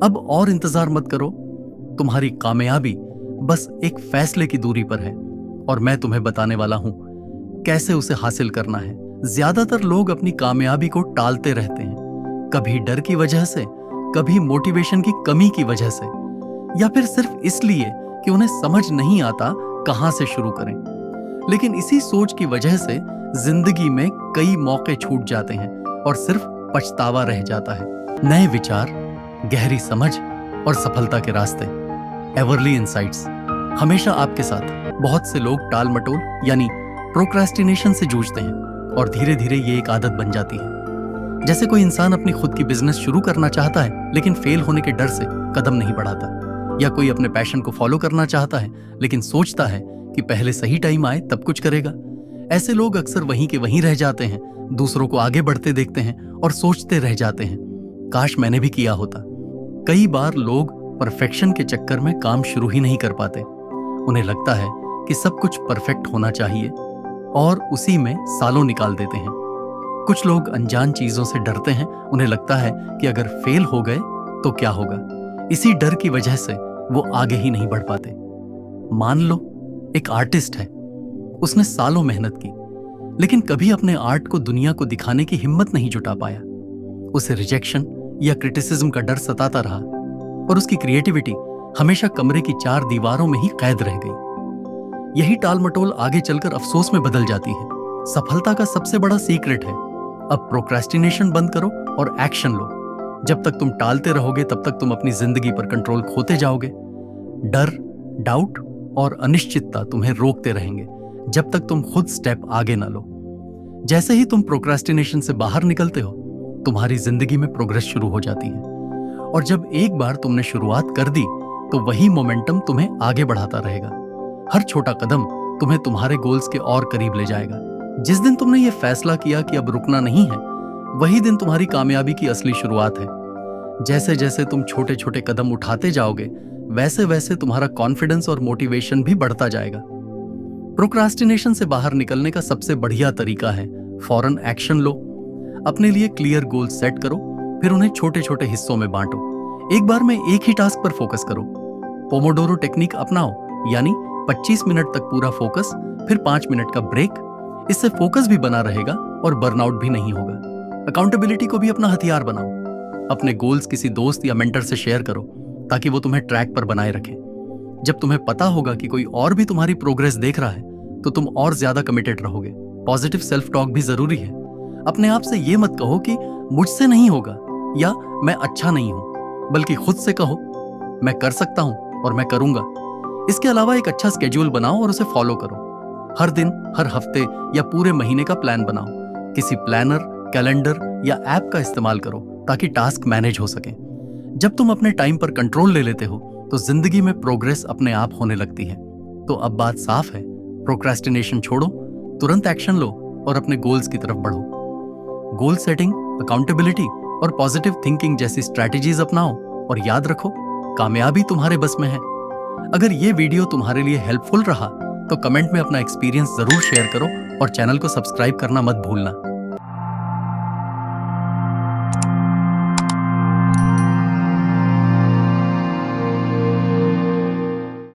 अब और इंतजार मत करो, तुम्हारी कामयाबी बस एक फैसले की दूरी पर है और मैं तुम्हें बताने वाला हूं कैसे उसे हासिल करना है। ज्यादातर लोग अपनी कामयाबी को टालते रहते हैं, कभी डर की वजह से, कभी मोटिवेशन की कमी की वजह से, या फिर सिर्फ इसलिए कि उन्हें समझ नहीं आता कहां से शुरू करें। लेकिन इसी सोच की वजह से जिंदगी में कई मौके छूट जाते हैं और सिर्फ पछतावा रह जाता है। नए विचार, गहरी समझ और सफलता के रास्ते। एवरली इनसाइट्स हमेशा आपके साथ। बहुत से लोग टाल मटोल यानी प्रोक्रेस्टिनेशन से जूझते हैं और धीरे धीरे ये एक आदत बन जाती है। जैसे कोई इंसान अपनी खुद की बिजनेस शुरू करना चाहता है लेकिन फेल होने के डर से कदम नहीं बढ़ाता, या कोई अपने पैशन को फॉलो करना चाहता है लेकिन सोचता है कि पहले सही टाइम आए तब कुछ करेगा। ऐसे लोग अक्सर वहीं के वहीं रह जाते हैं, दूसरों को आगे बढ़ते देखते हैं और सोचते रह जाते हैं, काश मैंने भी किया होता। कई बार लोग परफेक्शन के चक्कर में काम शुरू ही नहीं कर पाते। उन्हें लगता है कि सब कुछ परफेक्ट होना चाहिए और उसी में सालों निकाल देते हैं। कुछ लोग अनजान चीजों से डरते हैं, उन्हें लगता है कि अगर फेल हो गए तो क्या होगा। इसी डर की वजह से वो आगे ही नहीं बढ़ पाते। मान लो एक आर्टिस्ट है, उसने सालों मेहनत की लेकिन कभी अपने आर्ट को दुनिया को दिखाने की हिम्मत नहीं जुटा पाया। उसे रिजेक्शन या क्रिटिसिज्म का डर सताता रहा और उसकी क्रिएटिविटी हमेशा कमरे की 4 दीवारों में ही कैद रह गई। यही टालमटोल आगे चलकर अफसोस में बदल जाती है। सफलता का सबसे बड़ा सीक्रेट है, अब प्रोक्रेस्टिनेशन बंद करो और एक्शन लो। जब तक तुम टालते रहोगे तब तक तुम अपनी जिंदगी पर कंट्रोल खोते जाओगे। डर, डाउट और अनिश्चितता तुम्हें रोकते रहेंगे जब तक तुम खुद स्टेप आगे ना लो। जैसे ही तुम प्रोक्रेस्टिनेशन से बाहर निकलते हो, तुम्हारी जिंदगी में प्रोग्रेस शुरू हो जाती है। और जब एक बार तुमने शुरुआत कर दी तो वही मोमेंटम तुम्हें आगे बढ़ाता रहेगा। हर छोटा कदम तुम्हें तुम्हारे गोल्स के और करीब ले जाएगा। जिस दिन तुमने ये फैसला किया कि अब रुकना नहीं है, वही दिन तुम्हारी कामयाबी की असली शुरुआत है। जैसे जैसे तुम छोटे छोटे कदम उठाते जाओगे, वैसे वैसे तुम्हारा कॉन्फिडेंस और मोटिवेशन भी बढ़ता जाएगा। प्रोक्रास्टिनेशन से बाहर निकलने का सबसे बढ़िया तरीका है फौरन एक्शन लो। अपने लिए क्लियर गोल सेट करो, फिर उन्हें छोटे छोटे हिस्सों में बांटो। एक बार में एक ही टास्क पर फोकस करो। पोमोडोरो टेक्निक अपनाओ, यानी 25 मिनट तक पूरा फोकस, फिर 5 मिनट का ब्रेक। इससे फोकस भी बना रहेगा और बर्नआउट भी नहीं होगा। अकाउंटेबिलिटी को भी अपना हथियार बनाओ। अपने गोल्स किसी दोस्त या मेंटर से शेयर करो ताकि वो तुम्हें ट्रैक पर बनाए रखे। जब तुम्हें पता होगा कि कोई और भी तुम्हारी प्रोग्रेस देख रहा है तो तुम और ज्यादा कमिटेड रहोगे। पॉजिटिव सेल्फ टॉक भी जरूरी है। अपने आप से ये मत कहो कि मुझसे नहीं होगा या मैं अच्छा नहीं हूं, बल्कि खुद से कहो मैं कर सकता हूं और मैं करूंगा। इसके अलावा एक अच्छा स्केड्यूल बनाओ और उसे फॉलो करो। हर दिन, हर हफ्ते या पूरे महीने का प्लान बनाओ। किसी प्लानर, कैलेंडर या ऐप का इस्तेमाल करो ताकि टास्क मैनेज हो सके। जब तुम अपने टाइम पर कंट्रोल ले लेते हो तो जिंदगी में प्रोग्रेस अपने आप होने लगती है। तो अब बात साफ है, प्रोक्रेस्टिनेशन छोड़ो, तुरंत एक्शन लो और अपने गोल्स की तरफ बढ़ो। गोल सेटिंग, अकाउंटेबिलिटी और पॉजिटिव थिंकिंग जैसी स्ट्रैटेजीज अपनाओ और याद रखो, कामयाबी तुम्हारे बस में है। अगर ये वीडियो तुम्हारे लिए हेल्पफुल रहा तो कमेंट में अपना एक्सपीरियंस जरूर शेयर करो और चैनल को सब्सक्राइब करना मत भूलना।